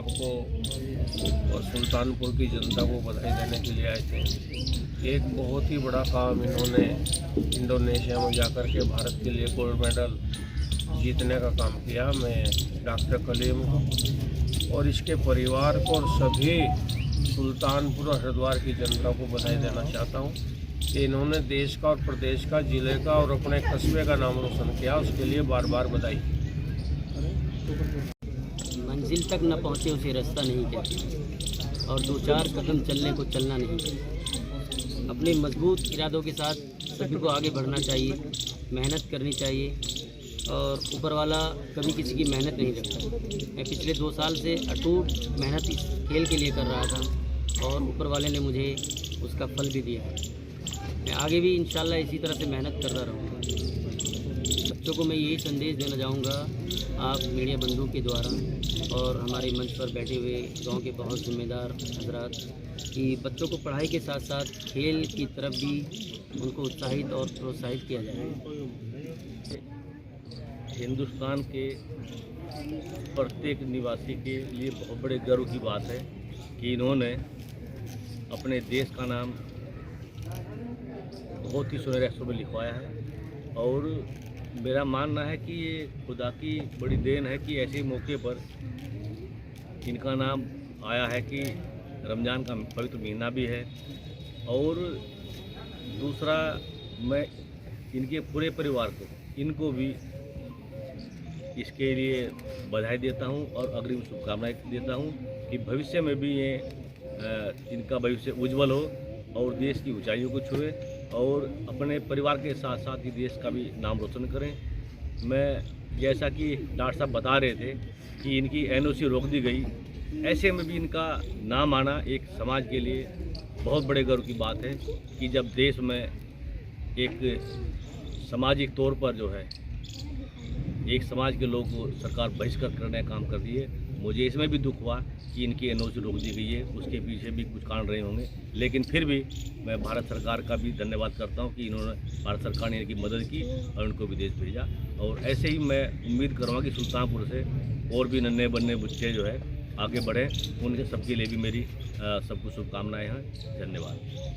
आपको और सुल्तानपुर की जनता को बधाई देने के लिए आए थे। एक बहुत ही बड़ा काम इन्होंने इंडोनेशिया में जाकर के भारत के लिए गोल्ड मेडल जीतने का काम किया। मैं डॉक्टर कलीम और इसके परिवार को और सभी सुल्तानपुर और हरिद्वार की जनता को बधाई देना चाहता हूँ कि इन्होंने देश का और प्रदेश का, जिले का और अपने कस्बे का नाम रोशन किया। उसके लिए बार बार बधाई। मंजिल तक न पहुँचे उसे रास्ता नहीं कहते और 2-4 कदम चलने को चलना नहीं कहते। अपने मजबूत इरादों के साथ सभी को आगे बढ़ना चाहिए, मेहनत करनी चाहिए और ऊपर वाला कभी किसी की मेहनत नहीं रखता। मैं पिछले 2 साल से अटूट मेहनत इस खेल के लिए कर रहा था और ऊपर वाले ने मुझे उसका फल भी दिया। मैं आगे भी इंशाल्लाह इसी तरह से मेहनत करता रहूँगा। बच्चों को मैं यही संदेश देना चाहूँगा, आप मीडिया बंधु के द्वारा और हमारे मंच पर बैठे हुए गांव के बहुत जिम्मेदार हजरात, कि बच्चों को पढ़ाई के साथ साथ खेल की तरफ भी उनको उत्साहित और प्रोत्साहित किया जाए। हिंदुस्तान के प्रत्येक निवासी के लिए बहुत बड़े गर्व की बात है कि इन्होंने अपने देश का नाम बहुत ही सुनहरे अक्षरों में लिखवाया है। और मेरा मानना है कि ये खुदा की बड़ी देन है कि ऐसे मौके पर इनका नाम आया है कि रमज़ान का पवित्र महीना भी है। और दूसरा, मैं इनके पूरे परिवार को, इनको भी इसके लिए बधाई देता हूं और अग्रिम शुभकामनाएं देता हूं कि भविष्य में भी ये इनका भविष्य उज्जवल हो और देश की ऊंचाइयों को छुए और अपने परिवार के साथ साथ ही देश का भी नाम रोशन करें। मैं जैसा कि डॉक्टर साहब बता रहे थे कि इनकी एनओसी रोक दी गई, ऐसे में भी इनका नाम आना एक समाज के लिए बहुत बड़े गर्व की बात है कि जब देश में एक सामाजिक तौर पर जो है एक समाज के लोगों को सरकार बहिष्कार करने का काम कर रही है। मुझे इसमें भी दुख हुआ कि इनकी एनओसी रोक दी गई है, उसके पीछे भी कुछ कारण रहे होंगे, लेकिन फिर भी मैं भारत सरकार का भी धन्यवाद करता हूं कि इन्होंने, भारत सरकार ने इनकी मदद की और उनको विदेश भेजा। और ऐसे ही मैं उम्मीद करूँगा कि सुल्तानपुर से और भी नन्हे बन्ने बच्चे जो है आगे बढ़ें। उनके सबके लिए भी मेरी सबको शुभकामनाएँ हैं। धन्यवाद।